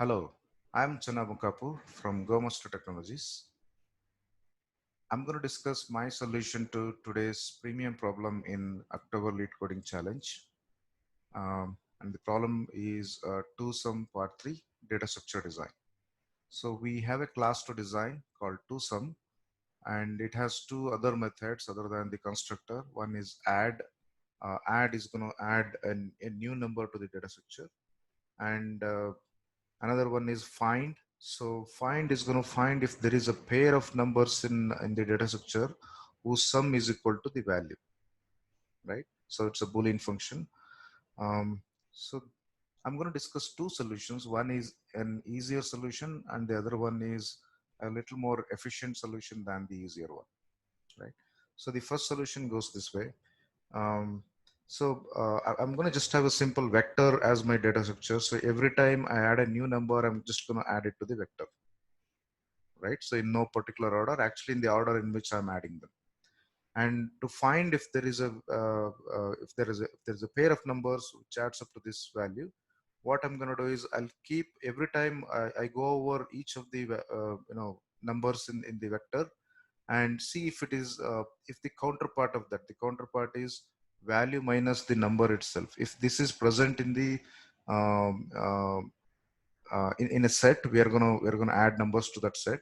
Hello, I'm Channa Mukapu from GoMaster Technologies. I'm going to discuss my solution to today's premium problem in October Lead Coding Challenge. And the problem is two-sum part 3 data structure design. So we have a class to design called two-sum, and it has two other methods other than the constructor. One is add. Add is going to add a new number to the data structure, and another one is find. So find is going to find if there is a pair of numbers in the data structure whose sum is equal to the value, right? So it's a Boolean function. So I'm going to discuss two solutions. One is an easier solution and the other one is a little more efficient solution than the easier one, right? So the first solution goes this way. Um, I'm going to just have a simple vector as my data structure. So every time I add a new number, I'm just going to add it to the vector, right? So in no particular order, actually in the order in which I'm adding them. And to find if there is a if there is a pair of numbers which adds up to this value, what I'm going to do is I'll keep every time I go over each of the numbers in the vector and see if it is if the counterpart of that, the counterpart is value minus the number itself. If this is present in the um, uh, in a set, we're gonna add numbers to that set.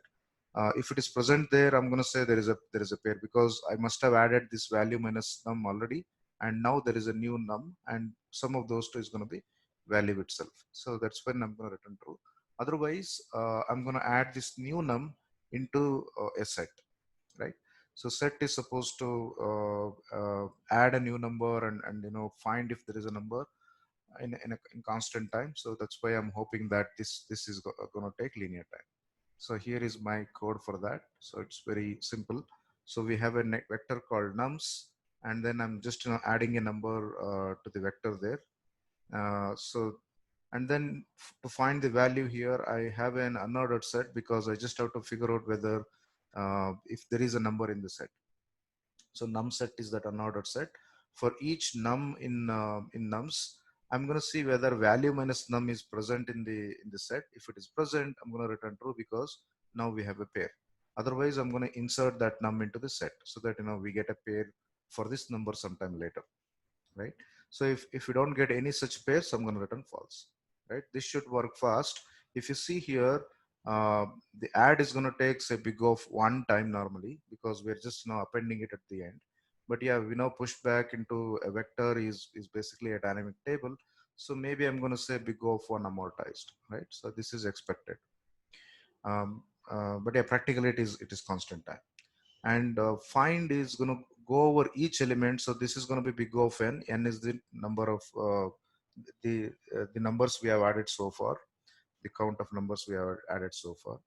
If it is present there, I'm going to say there is a pair because I must have added this value minus num already, and now there is a new num, and sum of those two is going to be value itself. So that's when I'm going to return true. Otherwise, I'm going to add this new num into a set, right? So set is supposed to add a new number and find if there is a number in constant time. So that's why I'm hoping that this is going to take linear time. So here is my code for that. So it's very simple. So we have a vector called nums, and then I'm just adding a number to the vector there. And then to find the value here, I have an unordered set because I just have to figure out whether if there is a number in the set. So num set is that unordered set. For each num in nums, I'm going to see whether value minus num is present in the set. If it is present, I'm going to return true because now we have a pair. Otherwise, I'm going to insert that num into the set so that we get a pair for this number sometime later, right? So if you don't get any such pairs, I'm going to return false, right? This should work fast. If you see here, the add is going to take say big of one time normally because we're just now appending it at the end. But yeah, we now push back into a vector is basically a dynamic table. So maybe I'm going to say big of one amortized, right? So this is expected. But yeah, practically it is constant time. And find is going to go over each element. So this is going to be big of n. N is the number of the numbers we have added so far, the count of numbers we have added so far.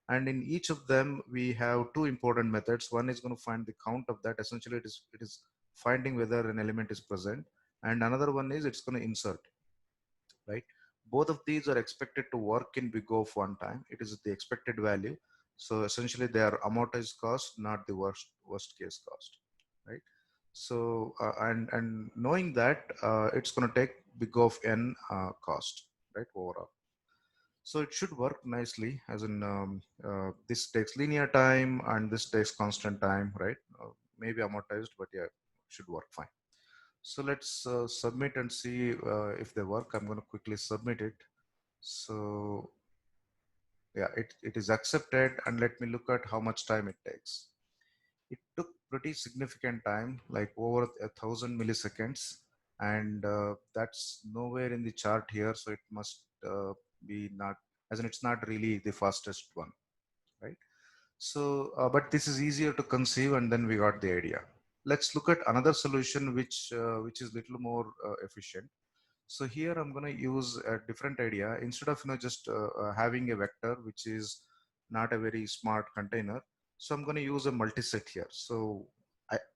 And in each of them, we have two important methods. One is going to find the count of that. Essentially, it is finding whether an element is present. And another one is it's going to insert, right? Both of these are expected to work in big of one time. It is the expected value. So essentially they are amortized cost, not the worst case cost, right? So and knowing that it's going to take big of n cost, right, overall. So it should work nicely as in this takes linear time and this takes constant time, right? Maybe amortized, but yeah, should work fine. So let's submit and see if they work. I'm going to quickly submit it. So yeah, it is accepted, and let me look at how much time it takes. It took pretty significant time, like over 1,000 milliseconds, and that's nowhere in the chart here. So it must be not, as in it's not really the fastest one, right? So, but this is easier to conceive, and then we got the idea. Let's look at another solution which is little more efficient. So here I'm going to use a different idea. Instead of just having a vector which is not a very smart container, so I'm going to use a multiset here. So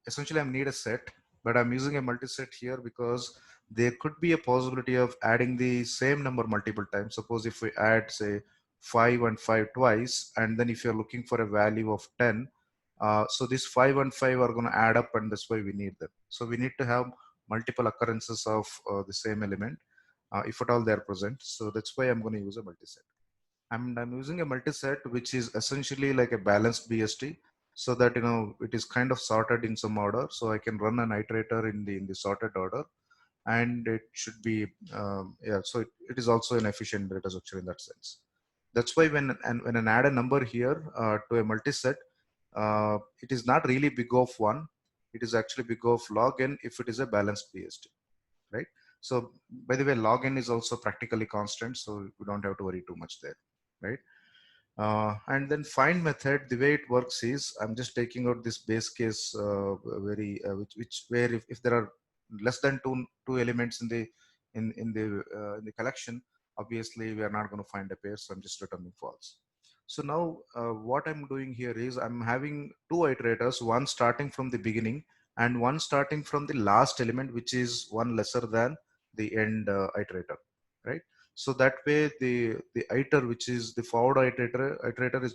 essentially I need a set, but I'm using a multiset here because there could be a possibility of adding the same number multiple times. Suppose if we add say 5 and 5 twice, and then if you're looking for a value of 10, so these 5 and 5 are going to add up, and that's why we need them. So we need to have multiple occurrences of the same element if at all they are present. So that's why I'm going to use a multiset. I'm using a multiset, which is essentially like a balanced BST, so that it is kind of sorted in some order. So I can run an iterator in the sorted order, and it should be yeah. So it is also an efficient data structure in that sense. That's why when I add a number here to a multiset, it is not really big of 1. It is actually big of log n if it is a balanced BST, right? So by the way, log n is also practically constant, so we don't have to worry too much there, right? And then find method, the way it works is I'm just taking out this base case which where if there are less than two elements in the collection, obviously we are not going to find a pair, so I'm just returning false. So now what I'm doing here is I'm having two iterators, one starting from the beginning and one starting from the last element, which is one lesser than the end iterator, right? So that way the iter, which is the forward iterator is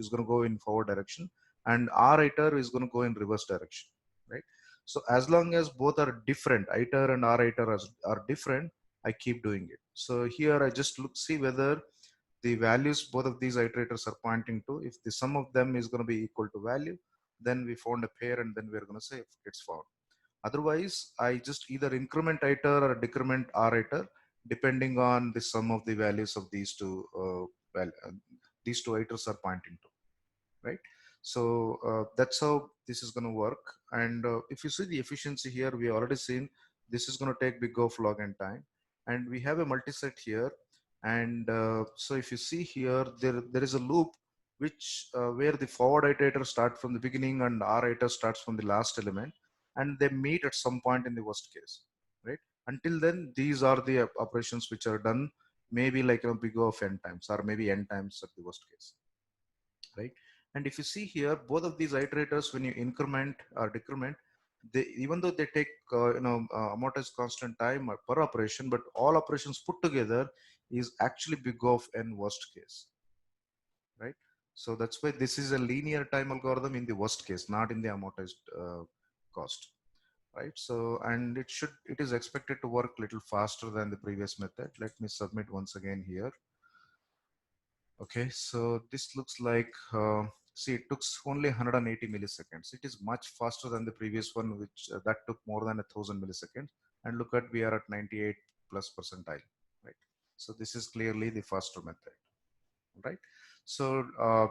going to go in forward direction, and r iter is going to go in reverse direction, right? So as long as both are different, iter and r iter are different, I keep doing it. So here I just see whether the values both of these iterators are pointing to. If the sum of them is going to be equal to value, then we found a pair, and then we're going to say if it's found. Otherwise, I just either increment iter or decrement r iter, depending on the sum of the values of these two iters are pointing to, right? So that's how this is going to work. And if you see the efficiency here, we already seen this is going to take big of log n time, and we have a multiset here. And so if you see here, there is a loop which where the forward iterator starts from the beginning and r iter starts from the last element, and they meet at some point in the worst case, right? Until then, these are the operations which are done, maybe like big of n times or maybe n times at the worst case, right? And if you see here, both of these iterators, when you increment or decrement, they, even though they take amortized constant time per operation, but all operations put together is actually big of n worst case, right? So that's why this is a linear time algorithm in the worst case, not in the amortized cost, right? So, and it is expected to work a little faster than the previous method. Let me submit once again here. Okay, so this looks like, see, it took only 180 milliseconds. It is much faster than the previous one, which that took more than 1,000 milliseconds. And look at, we are at 98 plus percentile, right? So this is clearly the faster method, right? So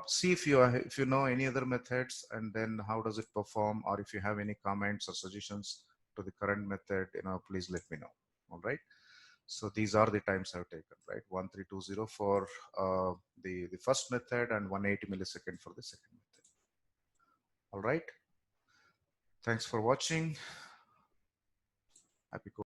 see if you know any other methods, and then how does it perform, or if you have any comments or suggestions to the current method, please let me know. All right. So these are the times I've taken, right? 1320 for the first method and 180 millisecond for the second method. All right. Thanks for watching. Happy